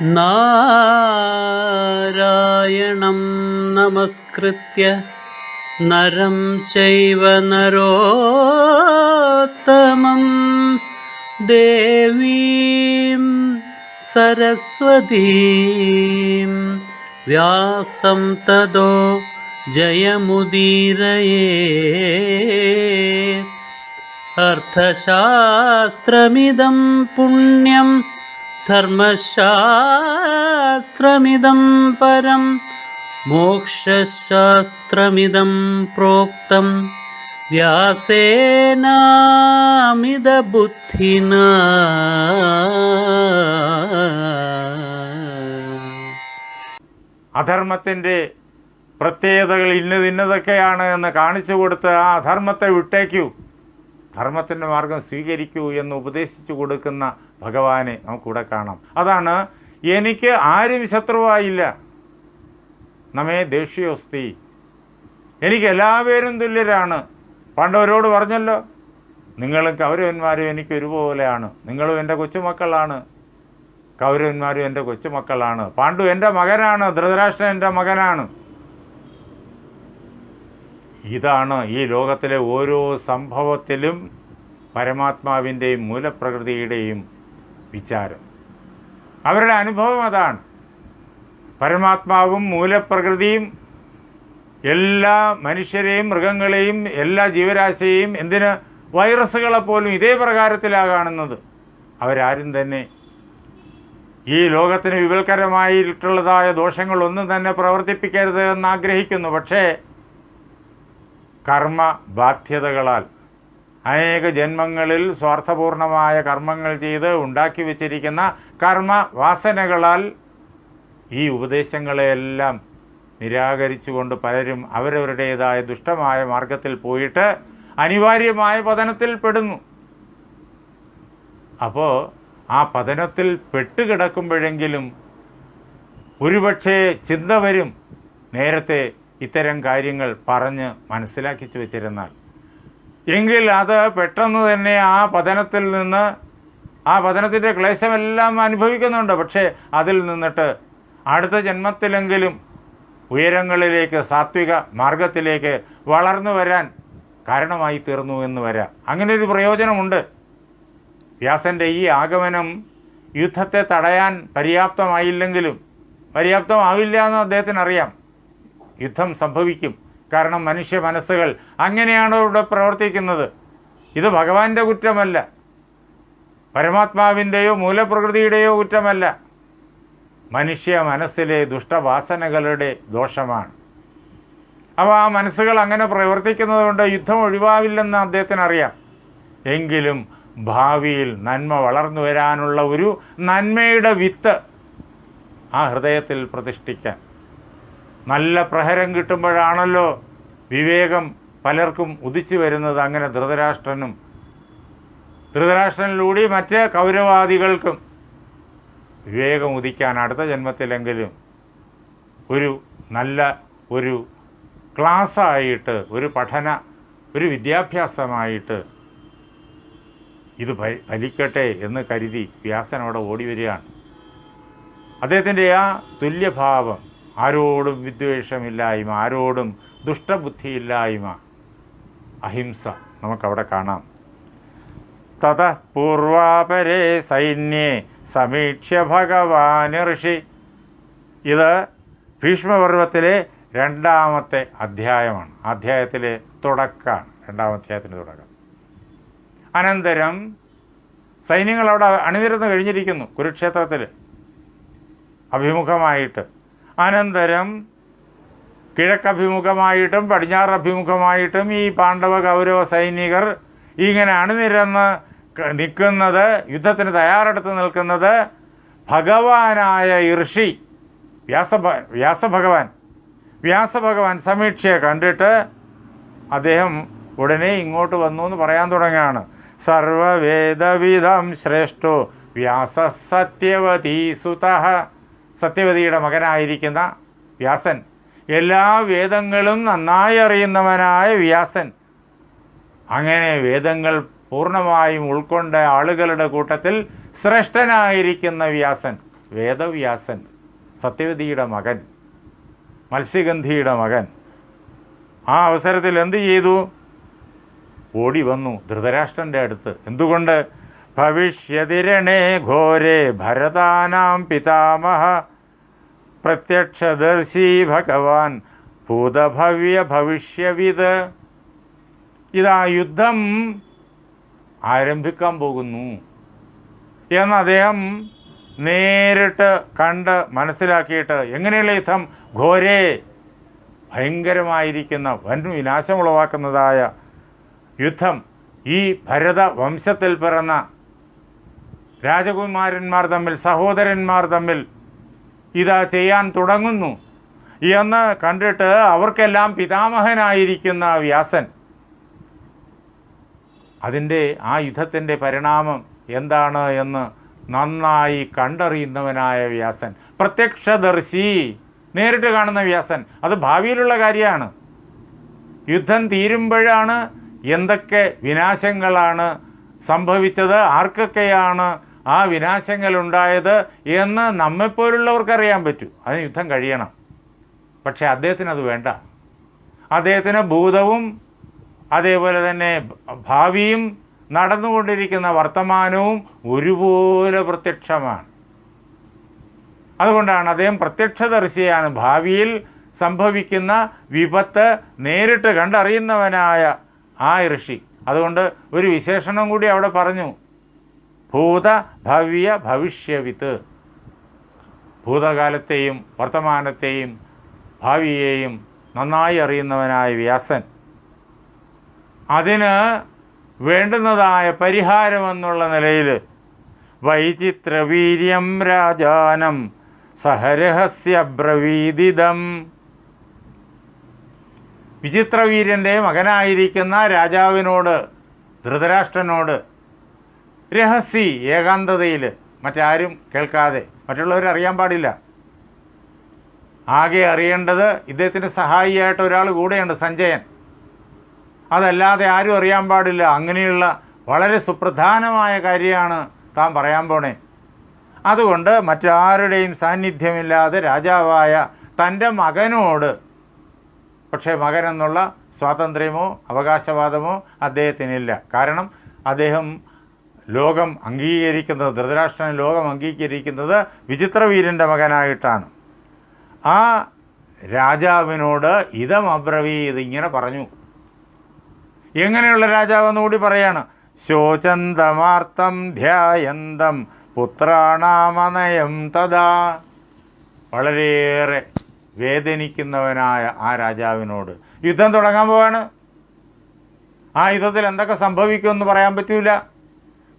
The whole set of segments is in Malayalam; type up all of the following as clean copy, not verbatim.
നാരായണം നമസ്കൃത്യ നരം ചൈവ നരോത്തമം ദേവീം സരസ്വതീം വ്യാസം തതോ ജയമുദീരയേ. അർത്ഥശാസ്ത്രമിദം പുണ്യം ധർമ്മശാസ്ത്രമിദം പരം മോക്ഷശാസ്ത്രമിദം പ്രോക്തം വ്യാസേനാമിതബുദ്ധിനാ. അധർമ്മത്തിൻ്റെ പ്രത്യേകതകൾ ഇന്നതൊക്കെയാണ് എന്ന് കാണിച്ചു കൊടുത്ത് ആ അധർമ്മത്തെ വിട്ടേക്കൂ, ധർമ്മത്തിൻ്റെ മാർഗം സ്വീകരിക്കൂ എന്ന് ഉപദേശിച്ചു കൊടുക്കുന്ന ഭഗവാനെ നമുക്കിവിടെ കാണാം. അതാണ് എനിക്ക് ആരും ശത്രുവായില്ല, നമ്മെ ദേഷ്യോസ്തി, എനിക്ക് എല്ലാവരും തുല്യരാണ്. പണ്ടവരോട് പറഞ്ഞല്ലോ, നിങ്ങളും കൗരവന്മാരും എനിക്ക് ഒരുപോലെയാണ്, നിങ്ങളും എൻ്റെ കൊച്ചുമക്കളാണ്, കൗരവന്മാരും എൻ്റെ കൊച്ചുമക്കളാണ്. പാണ്ഡു എൻ്റെ മകനാണ്, ധൃതരാഷ്ട്രൻ എൻ്റെ മകനാണ്. ഇതാണ് ഈ ലോകത്തിലെ ഓരോ സംഭവത്തിലും പരമാത്മാവിൻ്റെയും മൂലപ്രകൃതിയുടെയും വിചാരം. അവരുടെ അനുഭവം അതാണ്. പരമാത്മാവും മൂലപ്രകൃതിയും എല്ലാ മനുഷ്യരെയും മൃഗങ്ങളെയും എല്ലാ ജീവരാശിയെയും, എന്തിന് വൈറസുകളെപ്പോലും ഇതേ പ്രകാരത്തിലാണ് കാണുന്നത്. അവരാരും തന്നെ ഈ ലോകത്തിന് വിപൽക്കരമായിട്ടുള്ളതായ ദോഷങ്ങളൊന്നും തന്നെ പ്രവർത്തിപ്പിക്കരുത് എന്ന് ആഗ്രഹിക്കുന്നു. പക്ഷേ കർമ്മ ബാധ്യതകളാൽ അനേക ജന്മങ്ങളിൽ സ്വാർത്ഥപൂർണമായ കർമ്മങ്ങൾ ചെയ്ത് ഉണ്ടാക്കി വച്ചിരിക്കുന്ന കർമ്മ വാസനകളാൽ ഈ ഉപദേശങ്ങളെയെല്ലാം നിരാകരിച്ചുകൊണ്ട് പലരും അവരവരുടേതായ ദുഷ്ടമായ മാർഗത്തിൽ പോയിട്ട് അനിവാര്യമായ പതനത്തിൽ പെടുന്നു. അപ്പോൾ ആ പതനത്തിൽ പെട്ടുകിടക്കുമ്പോഴെങ്കിലും ഒരുപക്ഷെ ചിന്ത വരും, നേരത്തെ ഇത്തരം കാര്യങ്ങൾ പറഞ്ഞ് മനസ്സിലാക്കിച്ചു വെച്ചിരുന്നാൽ. എങ്കിൽ അത് പെട്ടെന്ന് തന്നെ ആ പതനത്തിൽ നിന്ന്, ആ പതനത്തിൻ്റെ ക്ലേശമെല്ലാം അനുഭവിക്കുന്നുണ്ട്. പക്ഷേ അതിൽ നിന്നിട്ട് അടുത്ത ജന്മത്തിലെങ്കിലും ഉയരങ്ങളിലേക്ക്, സാത്വിക മാർഗത്തിലേക്ക് വളർന്നു വരാൻ കാരണമായി തീർന്നു എന്ന് വരാം. അങ്ങനെ ഒരു പ്രയോജനമുണ്ട്. വ്യാസൻ്റെ ഈ ആഗമനം യുദ്ധത്തെ തടയാൻ പര്യാപ്തമായില്ലെങ്കിലും, പര്യാപ്തമാവില്ല എന്ന് അദ്ദേഹത്തിന് അറിയാം. യുദ്ധം സംഭവിക്കും, കാരണം മനുഷ്യ മനസ്സുകൾ അങ്ങനെയാണ് ഇവിടെ പ്രവർത്തിക്കുന്നത്. ഇത് ഭഗവാന്റെ കുറ്റമല്ല, പരമാത്മാവിൻ്റെയോ മൂലപ്രകൃതിയുടെയോ കുറ്റമല്ല, മനുഷ്യ മനസ്സിലെ ദുഷ്ടവാസനകളുടെ ദോഷമാണ്. അപ്പോൾ ആ മനസ്സുകൾ അങ്ങനെ പ്രവർത്തിക്കുന്നത് കൊണ്ട് യുദ്ധം ഒഴിവാവില്ലെന്ന് അദ്ദേഹത്തിന് അറിയാം. എങ്കിലും ഭാവിയിൽ നന്മ വളർന്നു വരാനുള്ള ഒരു നന്മയുടെ വിത്ത് ആ ഹൃദയത്തിൽ പ്രതിഷ്ഠിക്കാൻ, നല്ല പ്രഹരം കിട്ടുമ്പോഴാണല്ലോ വിവേകം പലർക്കും ഉദിച്ചു വരുന്നത്. അങ്ങനെ ധൃതരാഷ്ട്രനിലൂടെ മറ്റ് കൗരവാദികൾക്കും വിവേകം ഉദിക്കാൻ അടുത്ത ജന്മത്തിലെങ്കിലും ഒരു നല്ല ഒരു ക്ലാസ്സായിട്ട്, ഒരു വിദ്യാഭ്യാസമായിട്ട് ഇത് ഫലിക്കട്ടെ എന്ന് കരുതി വ്യാസനോട് ഓടി വരികയാണ്. അദ്ദേഹത്തിൻ്റെ ആ തുല്യഭാവം, ആരോടും വിദ്വേഷമില്ലായ്മ, ആരോടും ദുഷ്ടബുദ്ധിയില്ലായ്മ, അഹിംസ നമുക്കവിടെ കാണാം. തതഃ പൂർവാപരേ സൈന്യേ സമീക്ഷ്യ ഭഗവാൻ ഋഷി. ഇത് ഭീഷ്മപർവത്തിലെ രണ്ടാമത്തെ അധ്യായമാണ്. അധ്യായത്തിലെ തുടക്കമാണ്, രണ്ടാമത്തെ അധ്യായത്തിൻ്റെ തുടക്കം. അനന്തരം സൈന്യങ്ങൾ അവിടെ അണിനിരന്ന് കഴിഞ്ഞിരിക്കുന്നു കുരുക്ഷേത്രത്തിൽ അഭിമുഖമായിട്ട്. അനന്തരം കിഴക്കഭിമുഖമായിട്ടും പടിഞ്ഞാറഭിമുഖമായിട്ടും ഈ പാണ്ഡവ കൗരവ സൈനികർ ഇങ്ങനെ അണിനിരന്ന് നിൽക്കുന്നത്, യുദ്ധത്തിന് തയ്യാറെടുത്ത് നിൽക്കുന്നത് ഭഗവാനായ ഋഷി വ്യാസഭഗവാൻ സമീക്ഷയെ കണ്ടിട്ട് അദ്ദേഹം ഉടനെ ഇങ്ങോട്ട് വന്നു എന്ന് പറയാൻ തുടങ്ങുകയാണ്. സർവവേദവിധം ശ്രേഷ്ഠോ വ്യാസ സത്യവതീ സുതഃ. സത്യവതിയുടെ മകനായിരിക്കുന്ന വ്യാസൻ, എല്ലാ വേദങ്ങളും നന്നായി അറിയുന്നവനായ വ്യാസൻ, അങ്ങനെ വേദങ്ങൾ പൂർണ്ണമായും ഉൾക്കൊണ്ട ആളുകളുടെ കൂട്ടത്തിൽ ശ്രേഷ്ഠനായിരിക്കുന്ന വ്യാസൻ. വേദവ്യാസൻ, സത്യവതിയുടെ മകൻ, മത്സ്യഗന്ധിയുടെ മകൻ, ആ അവസരത്തിൽ എന്ത് ചെയ്തു? ഓടി വന്നു ധൃതരാഷ്ട്രൻ്റെ അടുത്ത്. എന്തുകൊണ്ട്? ഭവിഷ്യതിരണേ ഘോരേ ഭരതാനാം പിതാമഹ പ്രത്യക്ഷദർശി ഭഗവാൻ ഭൂതഭവ്യ ഭവിഷ്യവിത്. ഇതാ യുദ്ധം ആരംഭിക്കാൻ പോകുന്നു എന്ന് അദ്ദേഹം നേരിട്ട് കണ്ട് മനസ്സിലാക്കിയിട്ട്, എങ്ങനെയുള്ള യുദ്ധം? ഘോരേ, ഭയങ്കരമായിരിക്കുന്ന വൻ വിനാശമുളവാക്കുന്നതായ യുദ്ധം. ഈ ഭരത വംശത്തിൽ പിറന്ന രാജകുമാരന്മാർ തമ്മിൽ, സഹോദരന്മാർ തമ്മിൽ ഇതാ ചെയ്യാൻ തുടങ്ങുന്നു എന്ന് കണ്ടിട്ട് അവർക്കെല്ലാം പിതാമഹനായിരിക്കുന്ന വ്യാസൻ അതിൻ്റെ ആ യുദ്ധത്തിൻ്റെ പരിണാമം എന്താണ് എന്ന് നന്നായി കണ്ടറിയുന്നവനായ വ്യാസൻ, പ്രത്യക്ഷദർശി, നേരിട്ട് കാണുന്ന വ്യാസൻ. അത് ഭാവിയിലുള്ള കാര്യമാണ്. യുദ്ധം തീരുമ്പോഴാണ് എന്തൊക്കെ വിനാശങ്ങളാണ് സംഭവിച്ചത്, ആർക്കൊക്കെയാണ് ആ വിനാശങ്ങളുണ്ടായത് എന്ന് നമ്മെപ്പോലുള്ളവർക്കറിയാൻ പറ്റൂ. അതിന് യുദ്ധം കഴിയണം. പക്ഷേ അദ്ദേഹത്തിന് അത് വേണ്ട. അദ്ദേഹത്തിന് ഭൂതവും അതേപോലെ തന്നെ ഭാവിയും നടന്നുകൊണ്ടിരിക്കുന്ന വർത്തമാനവും ഒരുപോലെ പ്രത്യക്ഷമാണ്. അതുകൊണ്ടാണ് അദ്ദേഹം പ്രത്യക്ഷദർശിയാണ്. ഭാവിയിൽ സംഭവിക്കുന്ന വിപത്ത് നേരിട്ട് കണ്ടറിയുന്നവനായ ആ ഋഷി. അതുകൊണ്ട് ഒരു വിശേഷണം കൂടി അവിടെ പറഞ്ഞു, ഭൂത ഭവ്യ ഭവിഷ്യവിത്ത്. ഭൂതകാലത്തെയും വർത്തമാനത്തെയും ഭാവിയെയും നന്നായി അറിയുന്നവനായ വ്യാസൻ അതിന് വേണ്ടുന്നതായ പരിഹാരമെന്നുള്ള നിലയിൽ വൈചിത്രവീര്യം രാജാനം സഹരഹസ്യ ബ്രവീദിതം. വിചിത്രവീര്യൻ്റെ മകനായിരിക്കുന്ന രാജാവിനോട്, ധൃതരാഷ്ട്രനോട് രഹസ്യ ഏകാന്തതയിൽ, മറ്റാരും കേൾക്കാതെ, മറ്റുള്ളവരറിയാൻ പാടില്ല, ആകെ അറിയേണ്ടത് ഇദ്ദേഹത്തിൻ്റെ സഹായിയായിട്ട് ഒരാൾ കൂടെയുണ്ട്, സഞ്ജയൻ. അതല്ലാതെ ആരും അറിയാൻ പാടില്ല. അങ്ങനെയുള്ള വളരെ സുപ്രധാനമായ കാര്യമാണ് താൻ പറയാൻ പോണേ. അതുകൊണ്ട് മറ്റാരുടെയും സാന്നിധ്യമില്ലാതെ രാജാവായ തൻ്റെ മകനോട്, പക്ഷേ മകനെന്നുള്ള സ്വാതന്ത്ര്യമോ അവകാശവാദമോ അദ്ദേഹത്തിനില്ല. കാരണം അദ്ദേഹം ലോകം അംഗീകരിക്കുന്നത്, ധൃതരാഷ്ട്രൻ ലോകം അംഗീകരിക്കുന്നത് വിചിത്രവീരൻ്റെ മകനായിട്ടാണ്. ആ രാജാവിനോട് ഇതം അബ്രവീത്, ഇങ്ങനെ പറഞ്ഞു. എങ്ങനെയുള്ള രാജാവെന്ന് കൂടി പറയാണ്. ശോചന്തമാർത്തം ധ്യായന്തം പുത്രാണാമനയം തഥാ. വളരെയേറെ വേദനിക്കുന്നവനായ ആ രാജാവിനോട് യുദ്ധം തുടങ്ങാൻ പോവാണ്. ആ യുദ്ധത്തിൽ എന്തൊക്കെ സംഭവിക്കുമെന്ന് പറയാൻ പറ്റൂല.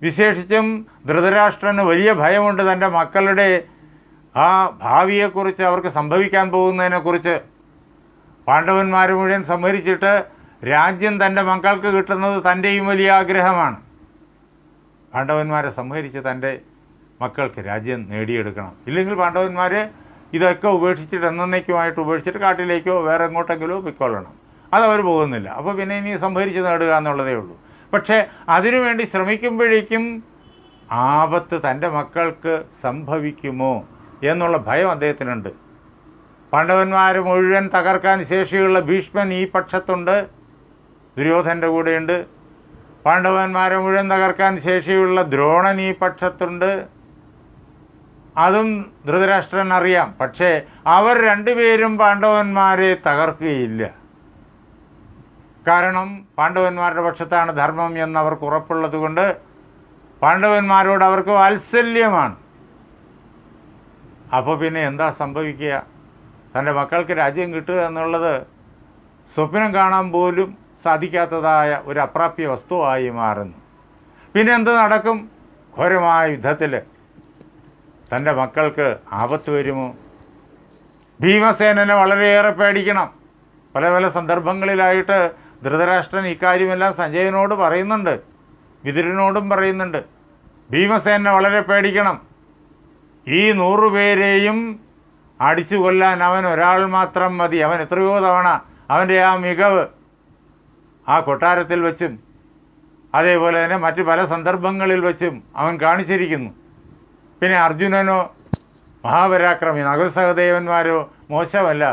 വിശേഷിച്ചും ധൃതരാഷ്ട്രന് വലിയ ഭയമുണ്ട് തൻ്റെ മക്കളുടെ ആ ഭാവിയെക്കുറിച്ച്, അവർക്ക് സംഭവിക്കാൻ പോകുന്നതിനെക്കുറിച്ച്. പാണ്ഡവന്മാർ മുഴുവൻ സംഹരിച്ചിട്ട് രാജ്യം തൻ്റെ മക്കൾക്ക് കിട്ടുന്നത് തൻ്റെയും വലിയ ആഗ്രഹമാണ്. പാണ്ഡവന്മാരെ സംഹരിച്ച് തൻ്റെ മക്കൾക്ക് രാജ്യം നേടിയെടുക്കണം. ഇല്ലെങ്കിൽ പാണ്ഡവന്മാർ ഇതൊക്കെ ഉപേക്ഷിച്ചിട്ട്, എന്നേക്കുമായിട്ട് ഉപേക്ഷിച്ചിട്ട് കാട്ടിലേക്കോ വേറെ എങ്ങോട്ടെങ്കിലോ പൊയ്ക്കൊള്ളണം. അതവർ പോകുന്നില്ല. അപ്പോൾ പിന്നെ ഇനി സംഭരിച്ച് നേടുക എന്നുള്ളതേ ഉള്ളൂ. പക്ഷേ അതിനുവേണ്ടി ശ്രമിക്കുമ്പോഴേക്കും ആപത്ത് തൻ്റെ മക്കൾക്ക് സംഭവിക്കുമോ എന്നുള്ള ഭയം അദ്ദേഹത്തിനുണ്ട്. പാണ്ഡവന്മാർ മുഴുവൻ തകർക്കാൻ ശേഷിയുള്ള ഭീഷ്മൻ ഈ പക്ഷത്തുണ്ട്, ദുര്യോധൻ്റെ കൂടെയുണ്ട്. പാണ്ഡവന്മാരെ മുഴുവൻ തകർക്കാൻ ശേഷിയുള്ള ദ്രോണൻ ഈ പക്ഷത്തുണ്ട്. അതും ധൃതരാഷ്ട്രൻ അറിയാം. പക്ഷേ അവർ രണ്ടുപേരും പാണ്ഡവന്മാരെ തകർക്കുകയില്ല. കാരണം പാണ്ഡവന്മാരുടെ പക്ഷത്താണ് ധർമ്മം എന്നവർക്ക് ഉറപ്പുള്ളത് കൊണ്ട് പാണ്ഡവന്മാരോട് അവർക്ക് വാത്സല്യമാണ്. അപ്പോൾ പിന്നെ എന്താ സംഭവിക്കുക? തൻ്റെ മക്കൾക്ക് രാജ്യം കിട്ടുക എന്നുള്ളത് സ്വപ്നം കാണാൻ പോലും സാധിക്കാത്തതായ ഒരു അപ്രാപ്യ വസ്തുവായി മാറുന്നു. പിന്നെ എന്ത് നടക്കും? ഘോരമായ യുദ്ധത്തിൽ തൻ്റെ മക്കൾക്ക് ആപത്ത് വരുമോ? ഭീമസേനനെ വളരെയേറെ പേടിക്കണം. പല പല സന്ദർഭങ്ങളിലായിട്ട് ധൃതരാഷ്ട്രൻ ഇക്കാര്യമെല്ലാം സഞ്ജയനോട് പറയുന്നുണ്ട്, വിതുരനോടും പറയുന്നുണ്ട്. ഭീമസേനെ വളരെ പേടിക്കണം. ഈ 100 പേരെയും അടിച്ചു കൊല്ലാൻ അവൻ ഒരാൾ മാത്രം മതി. അവൻ എത്രയോ തവണ അവൻ്റെ ആ മികവ് ആ കൊട്ടാരത്തിൽ വെച്ചും അതേപോലെ തന്നെ മറ്റ് പല സന്ദർഭങ്ങളിൽ വെച്ചും അവൻ കാണിച്ചിരിക്കുന്നു. പിന്നെ അർജുനനോ മഹാപരാക്രമി. നകുൽ സഹദേവന്മാരോ മോശമല്ല.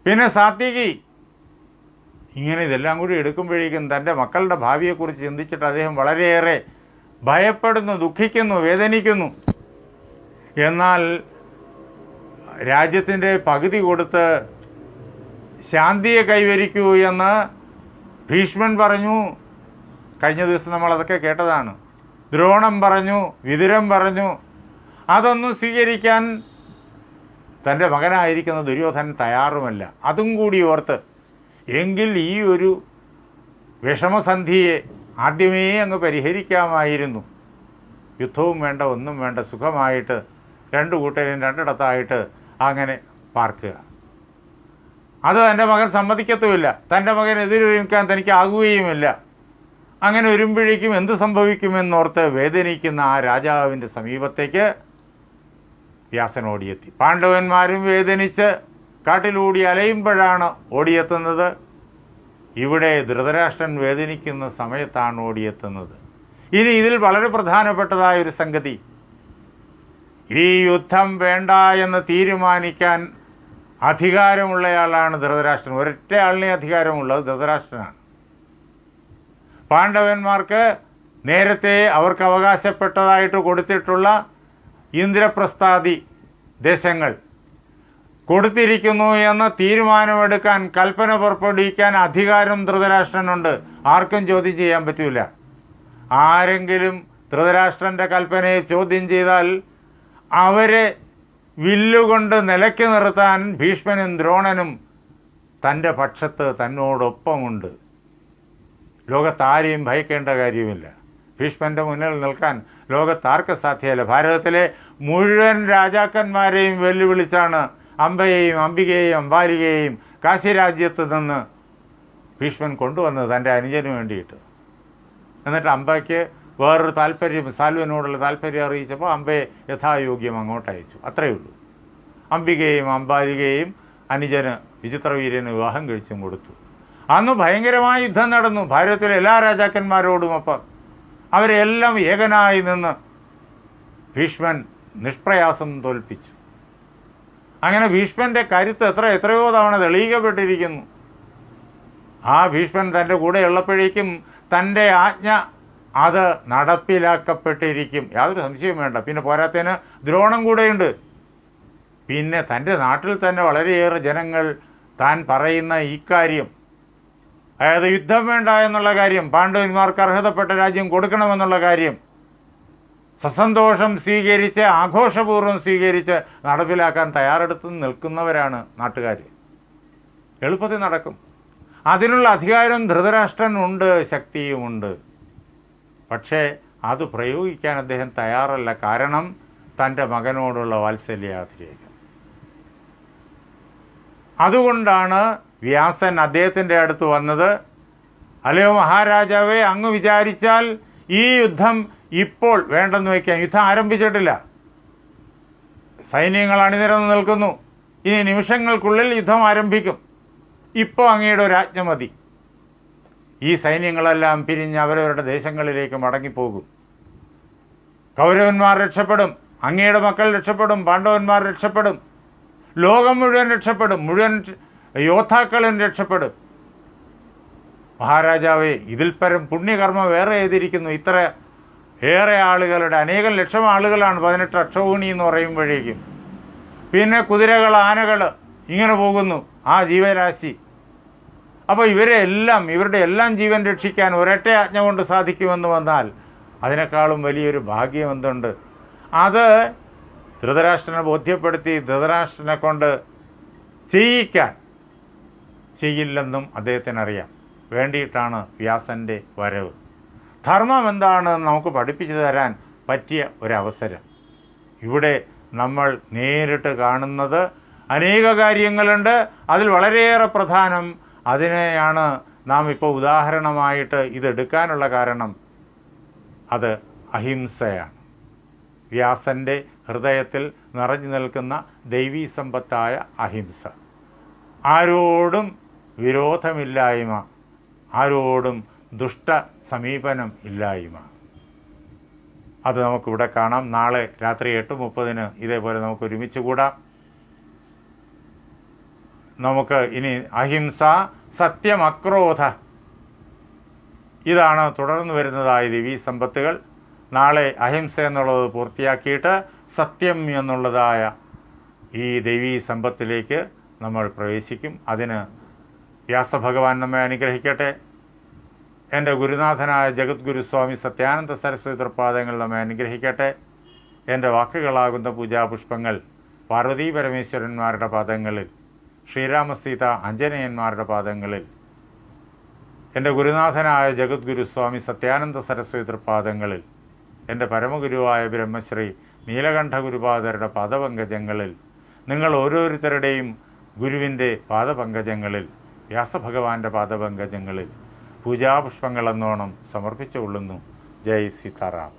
പിന്നെ സാത്വികി. ഇങ്ങനെ ഇതെല്ലാം കൂടി എടുക്കുമ്പോഴേക്കും തൻ്റെ മക്കളുടെ ഭാവിയെക്കുറിച്ച് ചിന്തിച്ചിട്ട് അദ്ദേഹം വളരെയേറെ ഭയപ്പെടുന്നു, ദുഃഖിക്കുന്നു, വേദനിക്കുന്നു. എന്നാൽ രാജ്യത്തിൻ്റെ പകുതി കൊടുത്ത് ശാന്തിയെ കൈവരിക്കൂ എന്ന് ഭീഷ്മൻ പറഞ്ഞു. കഴിഞ്ഞ ദിവസം നമ്മളതൊക്കെ കേട്ടതാണ്. ദ്രോണം പറഞ്ഞു, വിതുരൻ പറഞ്ഞു. അതൊന്നും സ്വീകരിക്കാൻ തൻ്റെ മകനായിരിക്കുന്ന ദുര്യോധനൻ തയ്യാറുമല്ല. അതും കൂടി ഓർത്ത് എങ്കിൽ ഈ ഒരു വിഷമസന്ധിയെ ആദ്യമേ അങ്ങ് പരിഹരിക്കാമായിരുന്നു. യുദ്ധവും വേണ്ട, ഒന്നും വേണ്ട, സുഖമായിട്ട് രണ്ടു കൂട്ടരും രണ്ടിടത്തായിട്ട് അങ്ങനെ പാർക്കുക. അത് തൻ്റെ മകൻ സമ്മതിക്കത്തുമില്ല. തൻ്റെ മകൻ എതിരൊരുക്കാൻ തനിക്കാകുകയുമില്ല. അങ്ങനെ വരുമ്പോഴേക്കും എന്ത് സംഭവിക്കുമെന്നോർത്ത് വേദനിക്കുന്ന ആ രാജാവിൻ്റെ സമീപത്തേക്ക് വ്യാസൻ ഓടിയെത്തി. പാണ്ഡവന്മാരും വേദനിച്ച് കാട്ടിലൂടി അലയുമ്പോഴാണ് ഓടിയെത്തുന്നത്. ഇവിടെ ധൃതരാഷ്ട്രൻ വേദനിക്കുന്ന സമയത്താണ് ഓടിയെത്തുന്നത്. ഇനി ഇതിൽ വളരെ പ്രധാനപ്പെട്ടതായ ഒരു സംഗതി, ഈ യുദ്ധം വേണ്ട എന്ന് തീരുമാനിക്കാൻ അധികാരമുള്ളയാളാണ് ധൃതരാഷ്ട്രൻ. ഒരൊറ്റ ആളിനെ അധികാരമുള്ളത് ധൃതരാഷ്ട്രനാണ്. പാണ്ഡവന്മാർക്ക് നേരത്തെ അവർക്ക് അവകാശപ്പെട്ടതായിട്ട് കൊടുത്തിട്ടുള്ള ഇന്ദ്രപ്രസ്ഥാദി ദേശങ്ങൾ കൊടുത്തിരിക്കുന്നു എന്ന തീരുമാനമെടുക്കാൻ, കൽപ്പന പുറപ്പെടുവിക്കാൻ അധികാരം ധൃതരാഷ്ട്രനുണ്ട്. ആർക്കും ചോദ്യം ചെയ്യാൻ പറ്റില്ല. ആരെങ്കിലും ധൃതരാഷ്ട്രൻ്റെ കൽപ്പനയെ ചോദ്യം ചെയ്താൽ അവരെ വില്ലുകൊണ്ട് നിലയ്ക്ക് നിർത്താൻ ഭീഷ്മനും ദ്രോണനും തൻ്റെ പക്ഷത്ത് തന്നോടൊപ്പമുണ്ട്. ലോകത്താരെയും ഭയക്കേണ്ട കാര്യമില്ല. ഭീഷ്മൻ്റെ മുന്നിൽ നിൽക്കാൻ ലോകത്താർക്ക് സാധ്യമല്ല. ഭാരതത്തിലെ മുഴുവൻ രാജാക്കന്മാരെയും വെല്ലുവിളിച്ചാണ് അംബയെയും അംബികയെയും അംബാലികയെയും കാശിരാജ്യത്ത് നിന്ന് ഭീഷ്മൻ കൊണ്ടുവന്നത് തൻ്റെ അനുജന് വേണ്ടിയിട്ട്. എന്നിട്ട് അംബയ്ക്ക് വേറൊരു താല്പര്യം, സാൽവനോടുള്ള താല്പര്യം അറിയിച്ചപ്പോൾ അംബയെ യഥായോഗ്യം അങ്ങോട്ട് അയച്ചു. അത്രയേ ഉള്ളൂ. അംബികയെയും അംബാലികയെയും അനുജന് വിചിത്രവീര്യന് വിവാഹം കഴിച്ചും കൊടുത്തു. അന്ന് ഭയങ്കരമായ യുദ്ധം നടന്നു ഭാരതത്തിലെ എല്ലാ രാജാക്കന്മാരോടുമൊപ്പം. അവരെല്ലാം ഏകനായി നിന്ന് ഭീഷ്മൻ നിഷ്പ്രയാസം തോൽപ്പിച്ചു. അങ്ങനെ ഭീഷ്മൻ്റെ കരുത്ത് എത്രയോ തവണ തെളിയിക്കപ്പെട്ടിരിക്കുന്നു. ആ ഭീഷ്മൻ തൻ്റെ കൂടെ ഉള്ളപ്പോഴേക്കും തൻ്റെ ആജ്ഞ അത് നടപ്പിലാക്കപ്പെട്ടിരിക്കും, യാതൊരു സംശയവും വേണ്ട. പിന്നെ പോരാത്തതിന് ദ്രോണം കൂടെയുണ്ട്. പിന്നെ തൻ്റെ നാട്ടിൽ തന്നെ വളരെയേറെ ജനങ്ങൾ താൻ പറയുന്ന ഇക്കാര്യം, അതായത് യുദ്ധം വേണ്ട എന്നുള്ള കാര്യം, പാണ്ഡവന്മാർക്ക് അർഹതപ്പെട്ട രാജ്യം കൊടുക്കണമെന്നുള്ള കാര്യം സസന്തോഷം സ്വീകരിച്ച്, ആഘോഷപൂർവ്വം സ്വീകരിച്ച് നടപ്പിലാക്കാൻ തയ്യാറെടുത്ത് നിൽക്കുന്നവരാണ് നാട്ടുകാർ. എളുപ്പത്തിൽ നടക്കും. അതിനുള്ള അധികാരം ധൃതരാഷ്ട്രനുണ്ട്, ശക്തിയുമുണ്ട്. പക്ഷേ അത് പ്രയോഗിക്കാൻ അദ്ദേഹം തയ്യാറല്ല. കാരണം തൻ്റെ മകനോടുള്ള വാത്സല്യാതിരേകം. അതുകൊണ്ടാണ് വ്യാസൻ അദ്ദേഹത്തിൻ്റെ അടുത്ത് വന്നത്. അല്ലയോ മഹാരാജാവേ, അങ്ങ് വിചാരിച്ചാൽ ഈ യുദ്ധം ഇപ്പോൾ വേണ്ടെന്ന് വയ്ക്കാൻ. യുദ്ധം ആരംഭിച്ചിട്ടില്ല, സൈന്യങ്ങൾ അണിനിരന്ന് നിൽക്കുന്നു. ഇനി നിമിഷങ്ങൾക്കുള്ളിൽ യുദ്ധം ആരംഭിക്കും. ഇപ്പോൾ അങ്ങയുടെ ഒരു ആജ്ഞ മതി. ഈ സൈന്യങ്ങളെല്ലാം പിരിഞ്ഞ് അവരവരുടെ ദേശങ്ങളിലേക്ക് മടങ്ങിപ്പോകും. കൗരവന്മാർ രക്ഷപ്പെടും, അങ്ങയുടെ മക്കൾ രക്ഷപ്പെടും, പാണ്ഡവന്മാർ രക്ഷപ്പെടും, ലോകം മുഴുവൻ രക്ഷപ്പെടും, മുഴുവൻ യോദ്ധാക്കളും രക്ഷപ്പെടും. മഹാരാജാവേ, ഇതിൽ പരം പുണ്യകർമ്മം വേറെ ചെയ്തിരിക്കുന്നു. ഇത്ര ഏറെ ആളുകളുടെ, അനേകം ലക്ഷം ആളുകളാണ് 18 അക്ഷൗഹിണി എന്ന് പറയുമ്പോഴേക്കും. പിന്നെ കുതിരകൾ, ആനകൾ, ഇങ്ങനെ പോകുന്നു ആ ജീവരാശി. അപ്പോൾ ഇവരുടെ എല്ലാം ജീവൻ രക്ഷിക്കാൻ ഒരൊറ്റ ആജ്ഞ കൊണ്ട് സാധിക്കുമെന്ന് വന്നാൽ അതിനേക്കാളും വലിയൊരു ഭാഗ്യം എന്തുണ്ട്? അത് ധൃതരാഷ്ട്രനെ ബോധ്യപ്പെടുത്തി ധൃതരാഷ്ട്രനെ കൊണ്ട് ചെയ്യില്ലെന്നും അദ്ദേഹത്തിനറിയാം. വേണ്ടിയിട്ടാണ് വ്യാസൻ്റെ വരവ്. ധർമ്മം എന്താണെന്ന് നമുക്ക് പഠിപ്പിച്ചു തരാൻ പറ്റിയ ഒരവസരം. ഇവിടെ നമ്മൾ നേരിട്ട് കാണുന്നത് അനേക കാര്യങ്ങളുണ്ട്. അതിൽ വളരെയേറെ പ്രധാനം അതിനെയാണ് നാം ഇപ്പോൾ ഉദാഹരണമായിട്ട് ഇതെടുക്കാനുള്ള കാരണം. അത് അഹിംസയാണ്. വ്യാസൻ്റെ ഹൃദയത്തിൽ നിറഞ്ഞു നിൽക്കുന്ന ദൈവീ സമ്പത്തായ അഹിംസ. ആരോടും വിരോധമില്ലായ്മ, ആരോടും ദുഷ്ട സമീപനം ഇല്ലായ്മ. അത് നമുക്കിവിടെ കാണാം. നാളെ രാത്രി 8:30 ഇതേപോലെ നമുക്ക് ഒരുമിച്ച് കൂടാം. നമുക്ക് ഇനി അഹിംസ, സത്യം, അക്രോധ, ഇതാണ് തുടർന്ന് വരുന്നതായ ദിവ്യ സമ്പത്തുകൾ. നാളെ അഹിംസ എന്നുള്ളത് പൂർത്തിയാക്കിയിട്ട് സത്യം എന്നുള്ളതായ ഈ ദൈവീ സമ്പത്തിലേക്ക് നമ്മൾ പ്രവേശിക്കും. അതിന് വ്യാസഭഗവാൻ നമ്മെ അനുഗ്രഹിക്കട്ടെ. എൻ്റെ ഗുരുനാഥനായ ജഗദ്ഗുരു സ്വാമി സത്യാനന്ദ സരസ്വതി തൃപാദങ്ങൾ നമ്മെ അനുഗ്രഹിക്കട്ടെ. എൻ്റെ വാക്കുകളാകുന്ന പൂജാപുഷ്പങ്ങൾ പാർവതീ പരമേശ്വരന്മാരുടെ പാദങ്ങളിൽ, ശ്രീരാമസീത ആഞ്ജനേയന്മാരുടെ പാദങ്ങളിൽ, എൻ്റെ ഗുരുനാഥനായ ജഗദ്ഗുരു സ്വാമി സത്യാനന്ദ സരസ്വതി തൃപാദങ്ങളിൽ, എൻ്റെ പരമഗുരുവായ ബ്രഹ്മശ്രീ നീലകണ്ഠ ഗുരുപാദരുടെ പാദപങ്കജങ്ങളിൽ, നിങ്ങൾ ഓരോരുത്തരുടെയും ഗുരുവിൻ്റെ പാദപങ്കജങ്ങളിൽ, വ്യാസഭഗവാന്റെ പാദപങ്കജങ്ങളിൽ പൂജാപുഷ്പങ്ങളെന്നോണം സമർപ്പിച്ചുകൊള്ളുന്നു. ജയ് സീതാറാം.